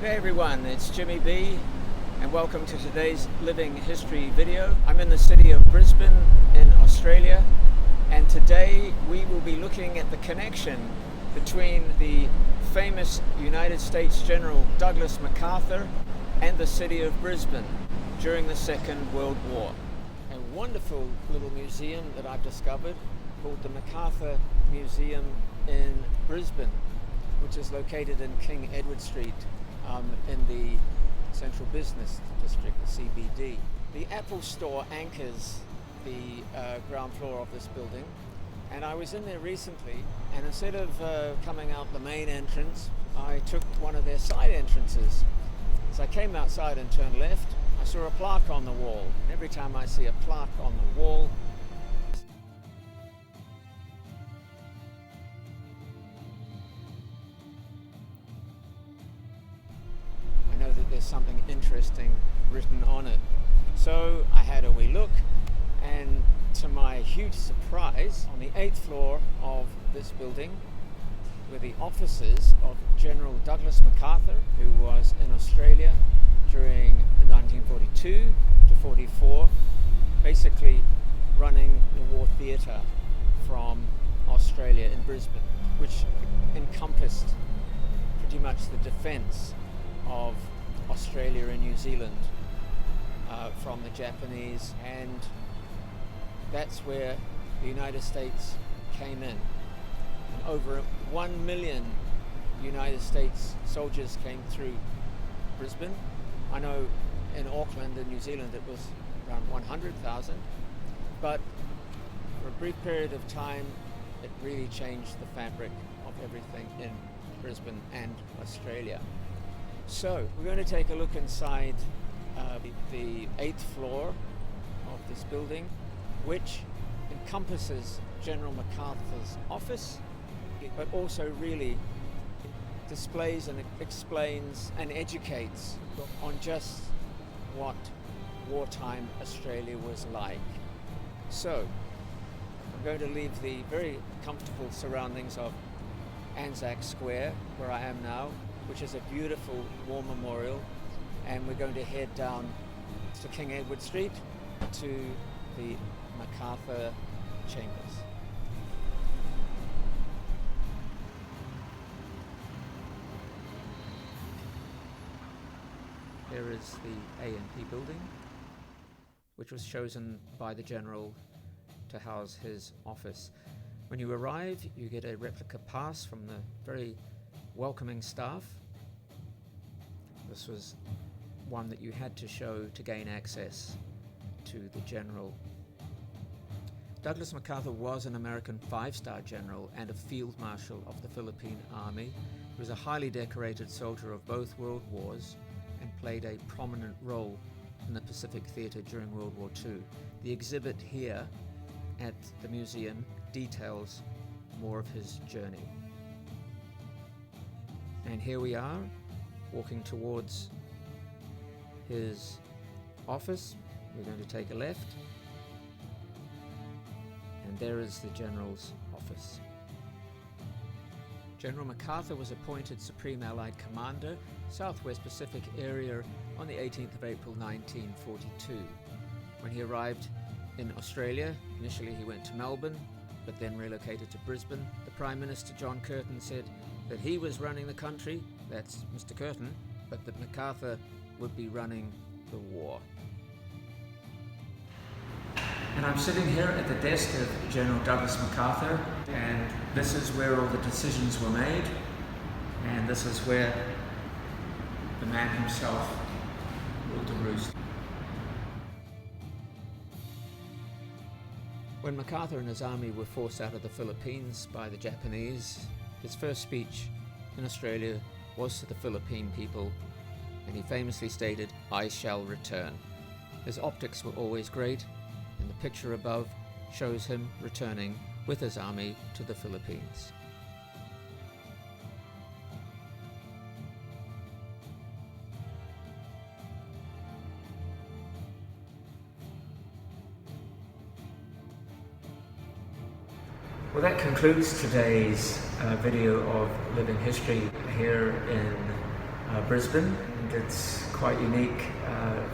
G'day everyone, it's Jimmy B and welcome to today's Living History video. I'm in the city of Brisbane in Australia, and today we will be looking at the connection between the famous United States General Douglas MacArthur and the city of Brisbane during the Second World War. A wonderful little museum that I've discovered called the MacArthur Museum in Brisbane, which is located in King Edward Street in the Central Business District, the CBD. The Apple Store anchors the ground floor of this building, and I was in there recently, and instead of coming out the main entrance, I took one of their side entrances. As I came outside and turned left, I saw a plaque on the wall. And every time I see a plaque on the wall, that there's something interesting written on it. So I had a wee look, and to my huge surprise, on the 8th floor of this building were the offices of General Douglas MacArthur, who was in Australia during 1942 to 44, basically running the war theatre from Australia in Brisbane, which encompassed pretty much the defence of Australia and New Zealand from the Japanese, and that's where the United States came in. And over 1 million United States soldiers came through Brisbane. I know in Auckland in New Zealand it was around 100,000, but for a brief period of time it really changed the fabric of everything in Brisbane and Australia. So we're going to take a look inside the 8th floor of this building, which encompasses General MacArthur's office, but also really displays and explains and educates on just what wartime Australia was like. So I'm going to leave the very comfortable surroundings of Anzac Square, where I am now, which is a beautiful war memorial, and we're going to head down to King Edward Street to the MacArthur Chambers. Here is the A&P building, which was chosen by the General to house his office. When you arrive, you get a replica pass from the very welcoming staff. This was one that you had to show to gain access to the General. Douglas MacArthur was an American 5-star general and a field marshal of the Philippine Army. He was a highly decorated soldier of both World Wars and played a prominent role in the Pacific Theatre during World War II. The exhibit here at the museum details more of his journey. And here we are, walking towards his office. We're going to take a left, and there is the General's office. General MacArthur was appointed Supreme Allied Commander, Southwest Pacific Area, on the 18th of April 1942. When he arrived in Australia, initially he went to Melbourne, but then relocated to Brisbane. The Prime Minister, John Curtin, said that he was running the country, that's Mr. Curtin, but that MacArthur would be running the war. And I'm sitting here at the desk of General Douglas MacArthur, and this is where all the decisions were made, and this is where the man himself ruled the roost. When MacArthur and his army were forced out of the Philippines by the Japanese, his first speech in Australia was to the Philippine people, and he famously stated, "I shall return." His optics were always great, and the picture above shows him returning with his army to the Philippines. Well, that concludes today's video of Living History here in Brisbane, and it's quite unique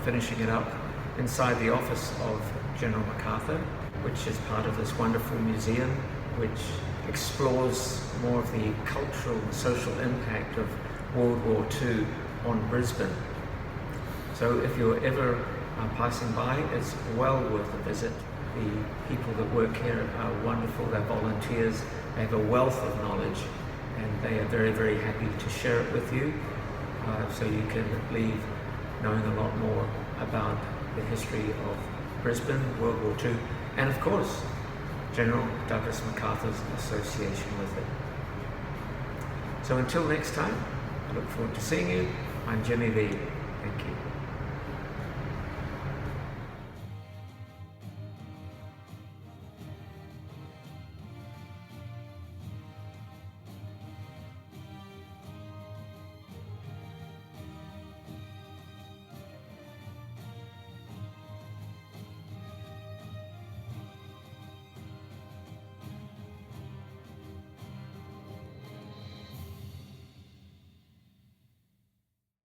finishing it up inside the office of General MacArthur, which is part of this wonderful museum which explores more of the cultural and social impact of World War II on Brisbane. So if you're ever passing by, it's well worth a visit. The people that work here are wonderful, they're volunteers, they have a wealth of knowledge, and they are very, very happy to share it with you, so you can leave knowing a lot more about the history of Brisbane, World War II, and of course, General Douglas MacArthur's association with it. So until next time, I look forward to seeing you. I'm Jimmy Lee. Thank you.